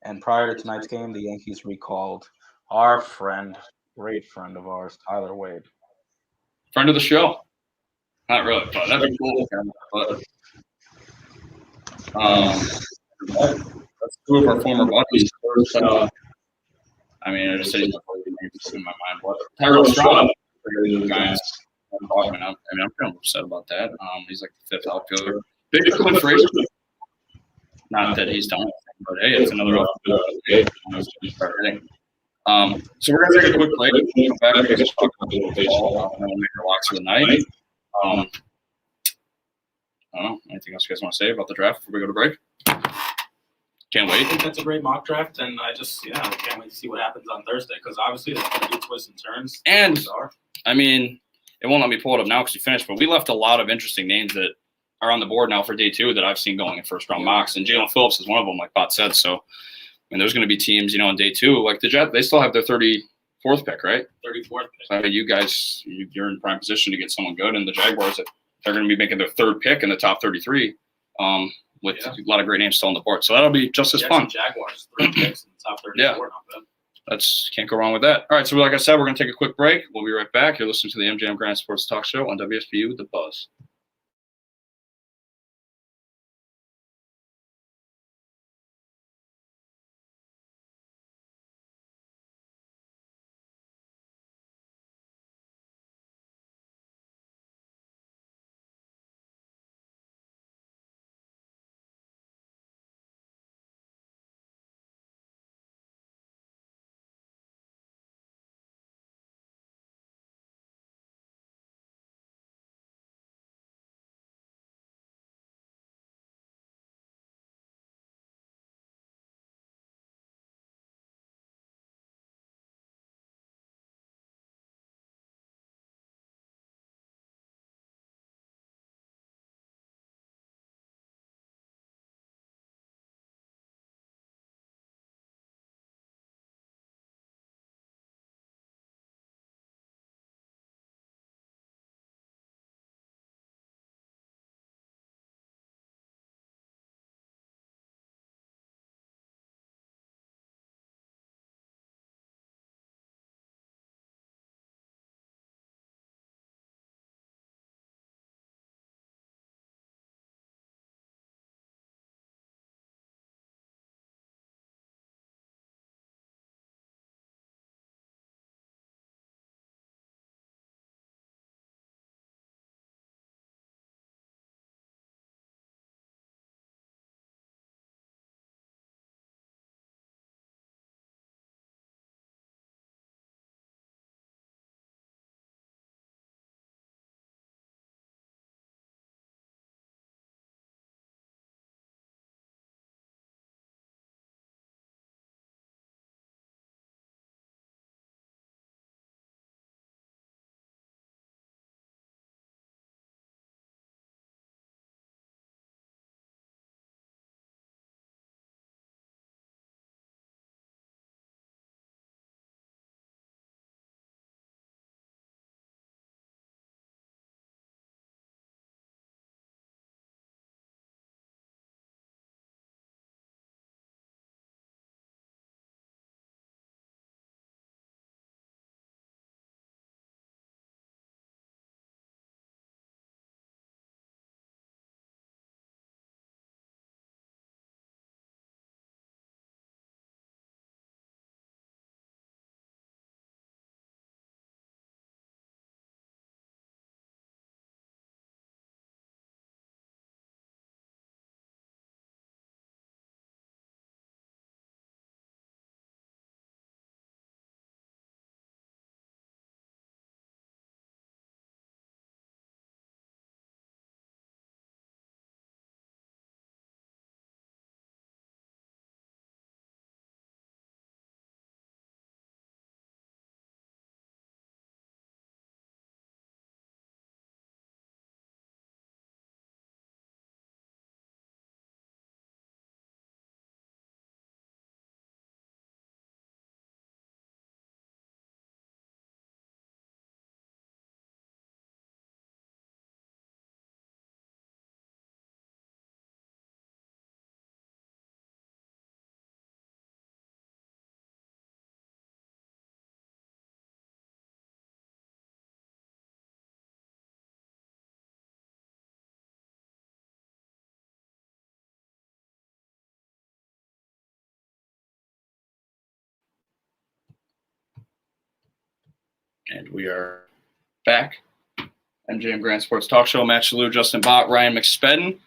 And prior to tonight's game, the Yankees recalled our great friend of ours, Tyler Wade. Friend of the show. Not really, but that'd be cool. That's 2 of our former buddies. I just said he's in my mind. Tyrell Estrada. the Giants. I mean, I'm kind of upset about that. He's like the 5th outfielder. Big Clint Frazier. Not that he's done anything, but hey, it's another outfielder. So we're gonna take a quick break. Come back and just talk a little baseball, and then we'll make our locks of the night. I don't know. Anything else you guys want to say about the draft before we go to break? Can't I wait. think that's a great mock draft, and I can't wait to see what happens on Thursday because obviously there's going to be twists and turns. And I mean, it won't let me pull it up now because you finished, but we left a lot of interesting names that are on the board now for day 2 that I've seen going in first-round mocks, and Jalen Phillips is one of them, like Bott said. So, and there's going to be teams, on day 2, like the Jets, they still have their 34th pick, right? 34th pick. So you guys, you're in prime position to get someone good, and the Jaguars, they're going to be making their 3rd pick in the top 33. With a lot of great names still on the board. So that'll be just as fun. Jaguars, 3 picks in the top 34. Yeah. Not bad. Can't go wrong with that. All right, so like I said, we're going to take a quick break. We'll be right back. You're listening to the MJM Grand Sports Talk Show on WSBU, The Buzz. And we are back. MJM Grand Sports Talk Show. Matt Shalloe, Justin Bott, Ryan McSpedon.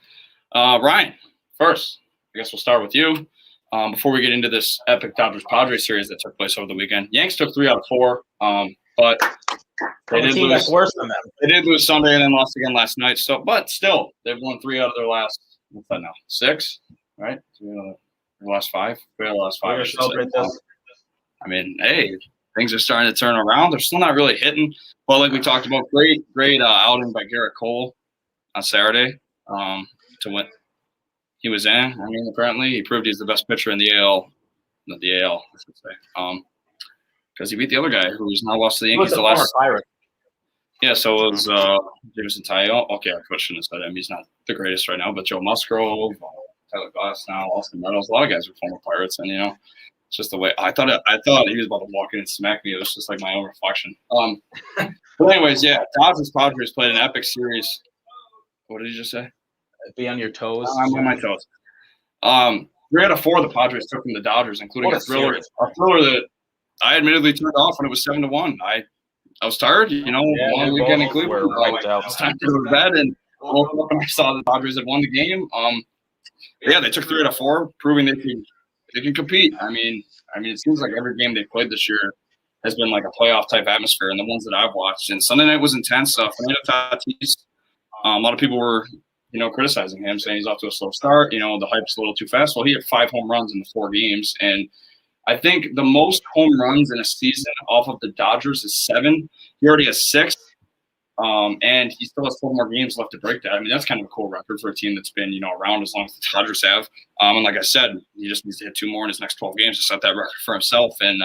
Ryan, first, I guess we'll start with you. Before we get into this epic Dodgers-Padres series that took place over the weekend, Yanks took 3 out of 4, but they did team lose. that's worse than them. They did lose Sunday and then lost again last night. So, but still, they've won 3 out of their last, what's that now? 6, right? 3 out of the last 5. 3 out of the last 5. We're gonna celebrate this. I mean, hey, things are starting to turn around. They're still not really hitting. But like we talked about, great outing by Garrett Cole on Saturday to win. He was in. I mean, apparently he proved he's the best pitcher in the AL. Not the AL, I should say. Because he beat the other guy who's now lost to the Yankees the last. Yeah, so it was Jameson Taillon. Okay, I shouldn't have said him. He's not the greatest right now, but Joe Musgrove, Tyler Glass now, Austin Meadows. A lot of guys are former Pirates, and it's just the way I thought he was about to walk in and smack me. It was just like my own reflection. But anyways, yeah, Dodgers Padres played an epic series. What did you just say? Be on your toes. I'm on my toes. 3 out of 4 the Padres took from the Dodgers, including a thriller that I admittedly turned off when it was 7-1. I was tired, long weekend in Cleveland. It's time to go to bed, and I woke up and I saw the Padres had won the game. Yeah, they took 3 out of 4, proving they can compete. I mean, it seems like every game they played this year has been like a playoff type atmosphere, and the ones that I've watched. And Sunday night was intense. Fernando Tatis, a lot of people were criticizing him, saying he's off to a slow start. The hype's a little too fast. Well, he had 5 home runs in the 4 games, and I think the most home runs in a season off of the Dodgers is 7. He already has 6, and he still has 4 more games left to break that. I mean, that's kind of a cool record for a team that's been around as long as the Dodgers have. And like I said, he just needs to hit 2 more in his next 12 games to set that record for himself. And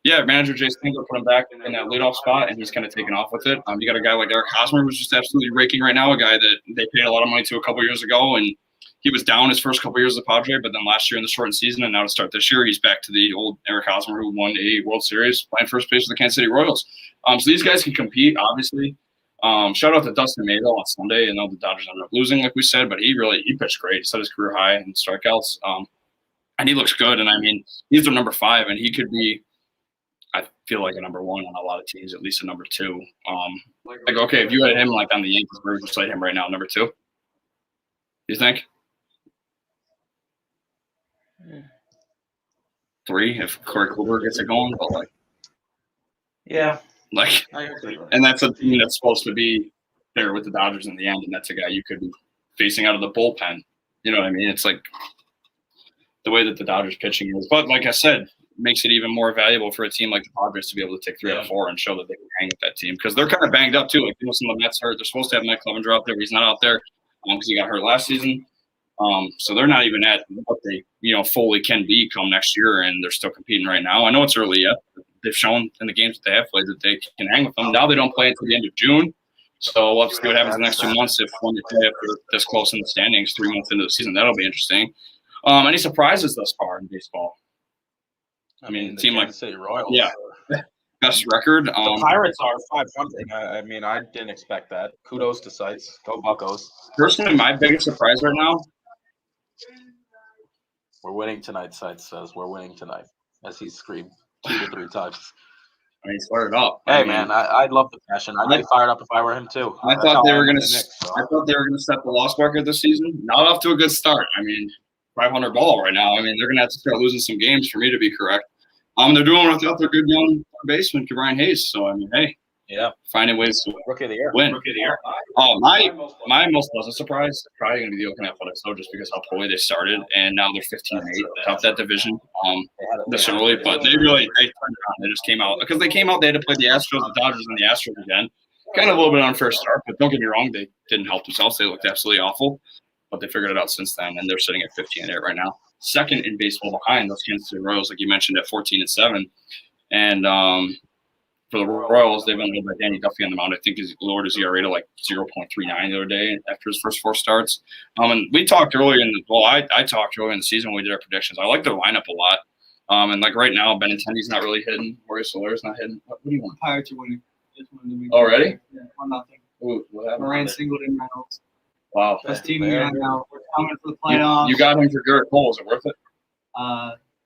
yeah, manager Jason Hinkle put him back in that leadoff spot, and he's kind of taken off with it. You got a guy like Eric Hosmer who's just absolutely raking right now, a guy that they paid a lot of money to a couple years ago, and he was down his first couple years as a Padre, but then last year in the shortened season, and now to start this year, he's back to the old Eric Hosmer who won a World Series playing first base with the Kansas City Royals. So these guys can compete, obviously. Shout out to Dustin Mayville on Sunday. I know the Dodgers ended up losing, like we said, but he pitched great. He set his career high in strikeouts, and he looks good. And I mean, he's their number 5, and he could be, I feel like, a number 1 on a lot of teams, at least a number 2. Okay, if you had him like on the Yankees, where would you slide him right now, number 2? You think? 3 if Corey Kluber gets it going, but Yeah. And that's a team that's supposed to be there with the Dodgers in the end, and that's a guy you could be facing out of the bullpen. You know what I mean? It's like the way that the Dodgers pitching is. But like I said, makes it even more valuable for a team like the Padres to be able to take 3 out of 4 and show that they can hang with that team, because they're kind of banged up too. Like some of the Mets hurt. They're supposed to have Mike Clevenger out there, but he's not out there because he got hurt last season. So they're not even at what they fully can be come next year, and they're still competing right now. I know it's early yet. But they've shown in the games that they have played that they can hang with them. Now they don't play until the end of June, so we'll have to see what happens in the next 2 months when they play after this close in the standings, 3 months into the season. That'll be interesting. Any surprises thus far in baseball? I mean, a team like City Royals. Yeah, best record. The Pirates are 500. I mean, I didn't expect that. Kudos to Sites. Go Buccos. Personally, my biggest surprise right now. We're winning tonight, Sites says. We're winning tonight, as he screamed 2 to 3 times. I mean, he's fired up. Hey, man, I'd love the passion. I'd be fired up if I were him, too. I thought they were going to set the loss record this season. Not off to a good start. I mean, 500 ball right now. I mean, they're going to have to start losing some games for me to be correct. They're doing it without their good young baseman, Brian Hayes. So, I mean, hey. Yeah. Finding ways to Rookie of the Year. Win. Rookie of the Year. Oh, my most pleasant surprise is probably going to be the Oakland Athletics, though, just because how poorly they started, and now they're 15-8, top that division this early. But they turned it on. They just came out because they had to play the Astros, the Dodgers, and the Astros again. Kind of a little bit unfair start, but don't get me wrong, they didn't help themselves. They looked absolutely awful, but they figured it out since then, and they're sitting at 15-8 right now, second in baseball behind those Kansas City Royals, like you mentioned, at 14-7, and for the Royals, they've been led by Danny Duffy on the mound. I think he's lowered his ERA to like 0.39 the other day after his first 4 starts. And we talked earlier I talked earlier in the season when we did our predictions. I like their lineup a lot. And like right now, Benintendi's not really hitting. Jorge Soler's not hitting. What do you want? Pirates are winning. Already? Yeah, 1-0. Ooh, what happened? Moran, Singleton, Reynolds. Wow. Best team right now. We're coming for the playoffs. You got him for Garrett Cole. Is it worth it?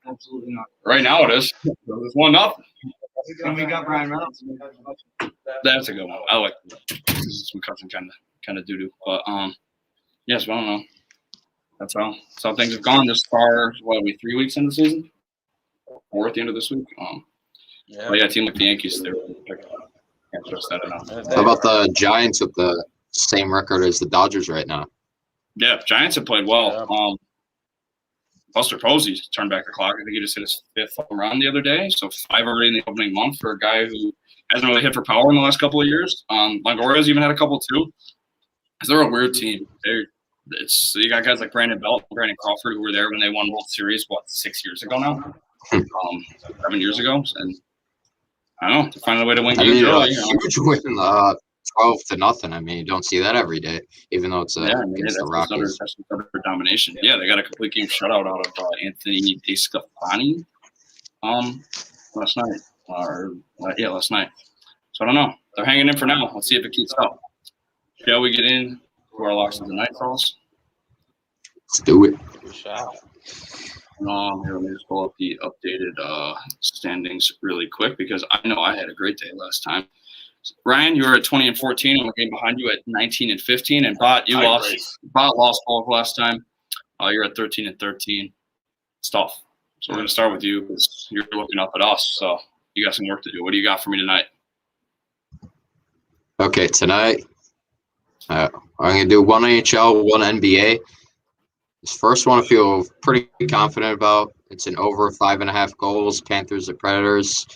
Absolutely not. Right now it is. It's 1-0. And we got Brian Reynolds. That's a good one. I like this is some cousin kind of doo doo, but yes, well, I don't know. That's how things have gone this far. What are we 3 weeks into the season? Or at the end of this week? Yeah. But yeah, a team like the Yankees, they're can't trust that enough. How about the Giants with the same record as the Dodgers right now? Yeah, Giants have played well. Buster Posey turned back the clock. I think he just hit his 5th home run the other day. So 5 already in the opening month for a guy who hasn't really hit for power in the last couple of years. Longoria's even had a couple too. They're a weird team. So you got guys like Brandon Belt, Brandon Crawford, who were there when they won World Series, 6 years ago now? 7 years ago. And I don't know, they're finding a way to win games early. Huge win, 12-0. I mean, you don't see that every day, even though it's against the Rockies. That's another domination. Yeah, they got a complete game shutout out of Anthony DeSclafani last night. Last night. So I don't know. They're hanging in for now. Let's see if it keeps up. Shall we get in to our locks of the night, fellas? Let's do it. Good shot. Here, let me just pull up the updated standings really quick because I know I had a great day last time. Ryan, you were at 20-14, and we're getting behind you at 19-15. And Bott, you lost. Bott lost both last time. You're at 13-13. It's tough. So we're going to start with you because you're looking up at us. So you got some work to do. What do you got for me tonight? Okay, tonight I'm going to do one NHL, one NBA. This first one I feel pretty confident about. It's an over 5.5 goals, Panthers at Predators.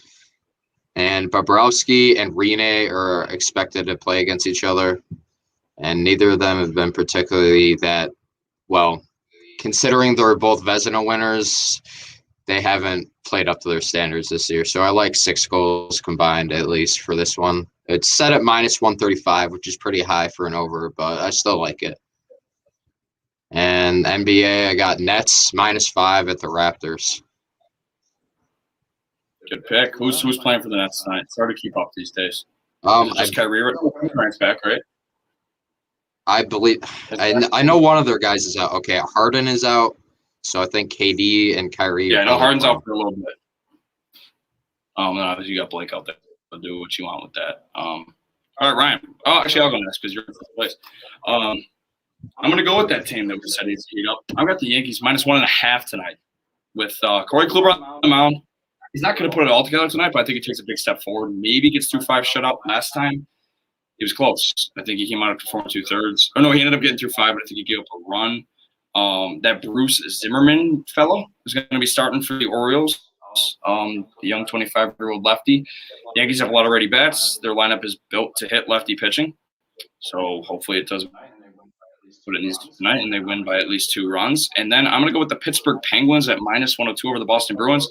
And Bobrovsky and Rene are expected to play against each other. And neither of them have been particularly that well. Considering they're both Vezina winners, they haven't played up to their standards this year. So I like 6 goals combined at least for this one. It's set at -135, which is pretty high for an over, but I still like it. And NBA, I got Nets -5 at the Raptors. Good pick. Who's playing for the Nets tonight? It's hard to keep up these days. Just Kyrie Bryant's back, right? I believe I know one of their guys is out. Okay, Harden is out, so I think KD and Kyrie. Yeah, I know Harden's out for a little bit. No, you got Blake out there. So do what you want with that. All right, Ryan. Oh, actually, I'll go next because you're in first place. I'm going to go with that team that we said needs to heat up. I've got the Yankees -1.5 tonight with Corey Kluber on the mound. He's not going to put it all together tonight, but I think he takes a big step forward. Maybe gets through 5 shutout. Last time, he was close. I think he came out of 4 2/3. Oh, no, he ended up getting through 5, but I think he gave up a run. That Bruce Zimmerman fellow is going to be starting for the Orioles. The young 25-year-old lefty. Yankees have a lot of ready bats. Their lineup is built to hit lefty pitching. So hopefully it does what it needs to tonight, and they win by at least 2 runs. And then I'm going to go with the Pittsburgh Penguins at -102 over the Boston Bruins.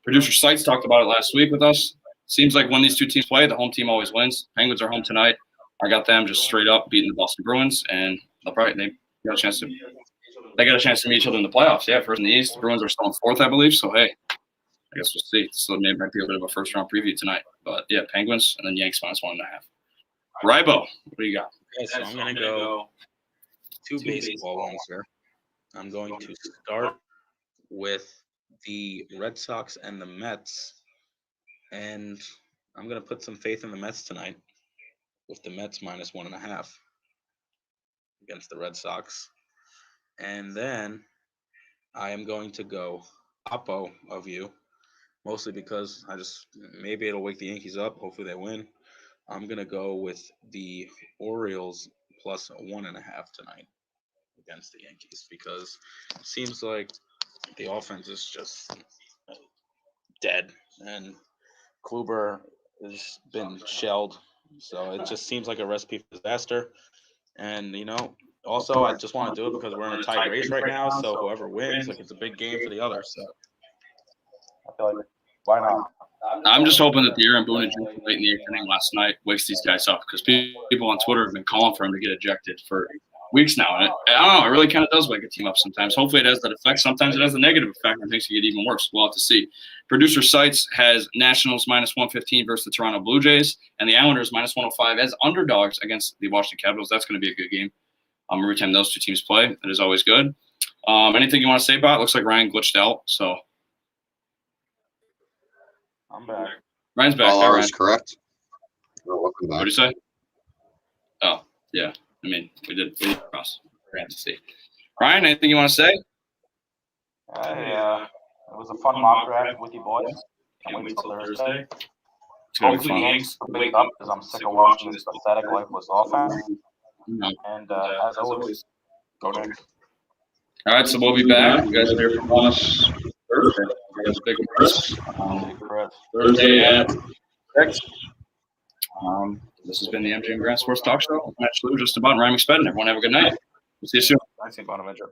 Producer Seitz talked about it last week with us. Seems like when these two teams play, the home team always wins. Penguins are home tonight. I got them just straight up beating the Boston Bruins, and they got a chance to meet each other in the playoffs. Yeah, first in the East. The Bruins are still in 4th, I believe. So hey, I guess we'll see. So maybe might be a bit of a first round preview tonight. But yeah, Penguins and then Yanks -1.5. Rybo, what do you got? Okay, so I'm going to go 2 baseball ones here. I'm going to start with the Red Sox and the Mets. And I'm going to put some faith in the Mets tonight with the Mets -1.5 against the Red Sox. And then I am going to go Oppo of you, mostly because maybe it'll wake the Yankees up. Hopefully they win. I'm going to go with the Orioles +1.5 tonight against the Yankees because it seems like the offense is just dead and Kluber has been shelled. So it just seems like a recipe for disaster. And, also I just want to do it because we're in a tight race right now. So whoever wins, it's a big game for the other. So I feel like, why not? I'm just hoping that the Aaron Boone injury late in the 8th inning last night wakes these guys up because people on Twitter have been calling for him to get ejected for weeks now. And I don't know, it really kind of does wake a team up sometimes. Hopefully it has that effect. Sometimes it has a negative effect and things can get even worse. We'll have to see. Producer Seitz has Nationals -115 versus the Toronto Blue Jays and the Islanders -105 as underdogs against the Washington Capitals. That's going to be a good game. Every time those two teams play, that is always good. Anything you want to say about it? Looks like Ryan glitched out, so. I'm back. Ryan's back. All Ryan. ours correct. Welcome What back. did you say? Oh, yeah. I mean, we did cross. Great to see. Ryan, anything you want to say? It was a fun mock draft with you boys. Can't wait till Thursday. It's gonna be Hopefully, fun. Yanks will wake up because I'm sick of watching this pathetic, lifeless offense. No. And as always, go Knicks. All right, so we'll be back. You guys will hear from us Thursday. You guys big Chris. Thursday at 6. This has been the MJM Grand Sports Talk Show. Matt Shalloe, Justin Bott, and Ryan McSpedon. Everyone have a good night. We'll see you soon. Thanks, Bonaventure.